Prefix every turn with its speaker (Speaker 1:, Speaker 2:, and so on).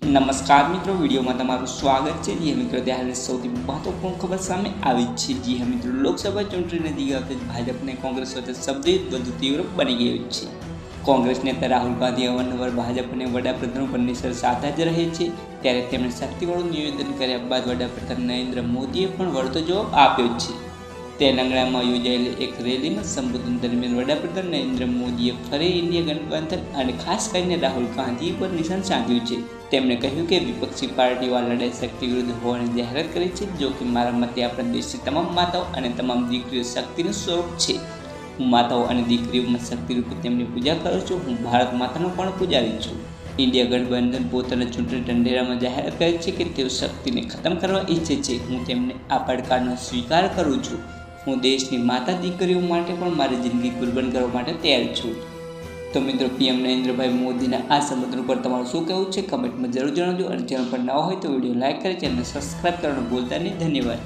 Speaker 1: નમસ્કાર મિત્રો, વિડીયોમાં તમારું સ્વાગત છે। જી મિત્રો, ત્યારે સૌથી મહત્વપૂર્ણ ખબર સામે આવી છે। જી મિત્રો, લોકસભા ચૂંટણી નજીક આવતા જ ભાજપ અને કોંગ્રેસ વચ્ચે શબ્દયુદ્ધ વધુ તીવ્ર બની ગયું છે। કોંગ્રેસ નેતા રાહુલ ગાંધી અવારનવાર ભાજપ અને વડાપ્રધાન પર નિશાન સાધતા જ રહે છે, ત્યારે તેમણે શક્તિવાળું નિવેદન કર્યા બાદ વડાપ્રધાન નરેન્દ્ર મોદીએ પણ વળતો જવાબ આપ્યો છે। તેલંગાણામાં યોજાયેલી એક રેલીમાં સંબોધન દરમિયાન વડાપ્રધાન નરેન્દ્ર મોદીએ ફરી ઇન્ડિયા ગઠબંધન અને ખાસ કરીને રાહુલ ગાંધી પર નિશાન સાધ્યું છે। તેમણે કહ્યું કે વિપક્ષી પાર્ટીઓ આ લડાઈ શક્તિ વિરુદ્ધ હોવાની જાહેરાત કરી છે, જો કે મારા મતે આપણા દેશની તમામ માતાઓ અને તમામ દીકરીઓ શક્તિનું સ્વરૂપ છે। હું માતાઓ અને દીકરીઓમાં શક્તિ રૂપે તેમની પૂજા કરું છું। હું ભારત માતાનો પણ પૂજારી છું। ઇન્ડિયા ગઠબંધન પોતાના ચૂંટણી ઢંઢેરામાં જાહેરાત કરે છે કે તેઓ શક્તિને ખતમ કરવા ઈચ્છે છે। હું તેમને આ પડકારનો સ્વીકાર કરું છું। હું દેશની માતા દીકરીઓ માટે પણ મારી જિંદગી કુરબાન કરવા માટે તૈયાર છું। તો મિત્રો, પીએમ નરેન્દ્રભાઈ મોદીના આ સંબોધન પર તમારું શું કહેવું છે? કમેન્ટમાં જરૂર જણાવજો અને ચેનલ પર નવા હોય તો વિડીયો લાઇક કરી ચેનલને સબસ્ક્રાઇબ કરવાનું ભૂલતા નહીં। ધન્યવાદ।